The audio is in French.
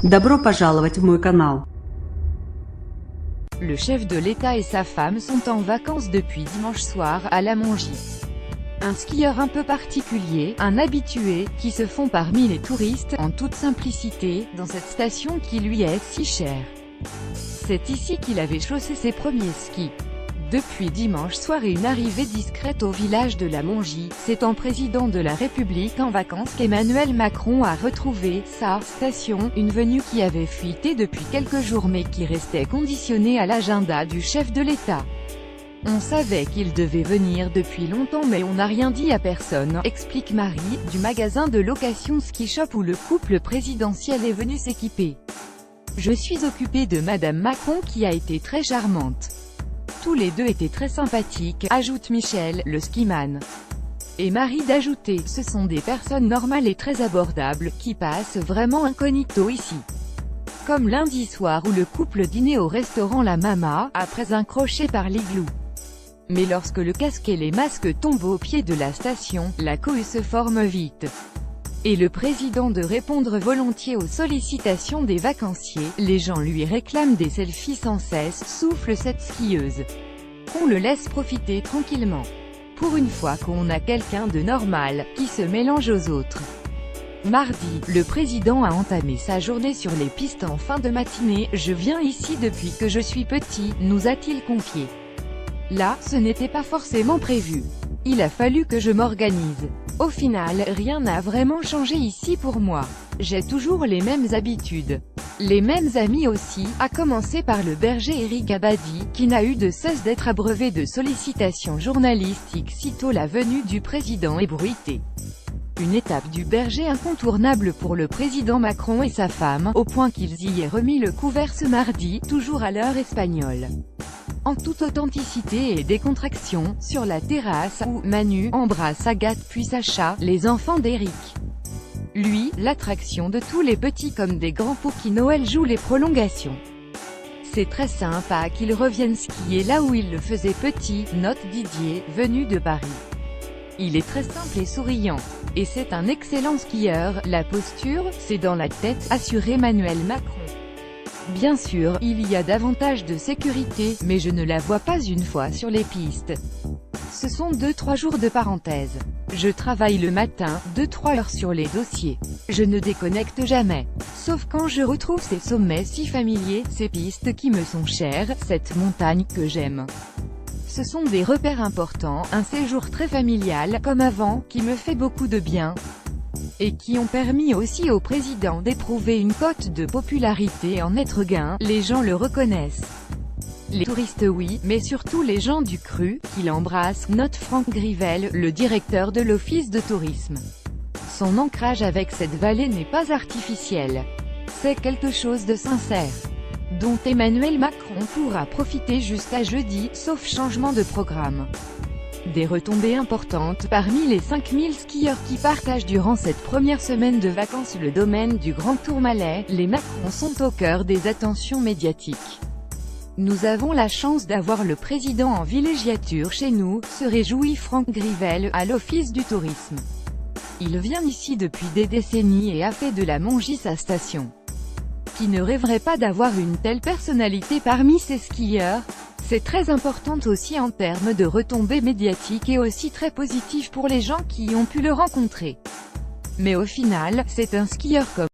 Добро пожаловать в мой канал. Le chef de l'État et sa femme sont en vacances depuis dimanche soir à la Mongie. Un skieur un peu particulier, un habitué, qui se fond parmi les touristes, en toute simplicité, dans cette station qui lui est si chère. C'est ici qu'il avait chaussé ses premiers skis. Depuis dimanche soir et une arrivée discrète au village de la Mongie, c'est en président de la République en vacances qu'Emmanuel Macron a retrouvé sa station, une venue qui avait fuité depuis quelques jours mais qui restait conditionnée à l'agenda du chef de l'État. On savait qu'il devait venir depuis longtemps mais on n'a rien dit à personne, explique Marie, du magasin de location Ski Shop où le couple présidentiel est venu s'équiper. Je suis occupée de Madame Macron qui a été très charmante. Tous les deux étaient très sympathiques, ajoute Michel, le skiman. Et Marie d'ajouter, ce sont des personnes normales et très abordables, qui passent vraiment incognito ici. Comme lundi soir où le couple dînait au restaurant La Mama, après un crochet par l'igloo. Mais lorsque le casque et les masques tombent au pied de la station, la cohue se forme vite. Et le président de répondre volontiers aux sollicitations des vacanciers, les gens lui réclament des selfies sans cesse, souffle cette skieuse. Qu'on le laisse profiter tranquillement. Pour une fois qu'on a quelqu'un de normal, qui se mélange aux autres. Mardi, le président a entamé sa journée sur les pistes en fin de matinée. Je viens ici depuis que je suis petit, nous a-t-il confié. Là, ce n'était pas forcément prévu. Il a fallu que je m'organise. Au final, rien n'a vraiment changé ici pour moi. J'ai toujours les mêmes habitudes. Les mêmes amis aussi, à commencer par le berger Eric Abadi, qui n'a eu de cesse d'être abreuvé de sollicitations journalistiques sitôt la venue du président ébruité. Une étape du berger incontournable pour le président Macron et sa femme, au point qu'ils y aient remis le couvert ce mardi, toujours à l'heure espagnole. En toute authenticité et décontraction, sur la terrasse, où Manu embrasse Agathe puis Sacha, les enfants d'Eric. Lui, l'attraction de tous les petits comme des grands pour qui Noël joue les prolongations. C'est très sympa qu'il revienne skier là où il le faisait petit, note Didier, venu de Paris. Il est très simple et souriant. Et c'est un excellent skieur, la posture, c'est dans la tête, assure Emmanuel Macron. Bien sûr, il y a davantage de sécurité, mais je ne la vois pas une fois sur les pistes. Ce sont 2-3 jours de parenthèse. Je travaille le matin, 2-3 heures sur les dossiers. Je ne déconnecte jamais. Sauf quand je retrouve ces sommets si familiers, ces pistes qui me sont chères, cette montagne que j'aime. Ce sont des repères importants, un séjour très familial, comme avant, qui me fait beaucoup de bien. Et qui ont permis aussi au président d'éprouver une cote de popularité en être gain, les gens le reconnaissent. Les touristes oui, mais surtout les gens du cru, qui l'embrassent, note Franck Grivel, le directeur de l'Office de tourisme. Son ancrage avec cette vallée n'est pas artificiel. C'est quelque chose de sincère, dont Emmanuel Macron pourra profiter jusqu'à jeudi, sauf changement de programme. Des retombées importantes parmi les 5000 skieurs qui partagent durant cette première semaine de vacances le domaine du Grand Tourmalet, les Macron sont au cœur des attentions médiatiques. Nous avons la chance d'avoir le président en villégiature chez nous, se réjouit Franck Grivel, à l'Office du tourisme. Il vient ici depuis des décennies et a fait de la Mongie sa station. Qui ne rêverait pas d'avoir une telle personnalité parmi ses skieurs? C'est très important aussi en termes de retombées médiatiques et aussi très positif pour les gens qui ont pu le rencontrer. Mais au final, c'est un skieur comme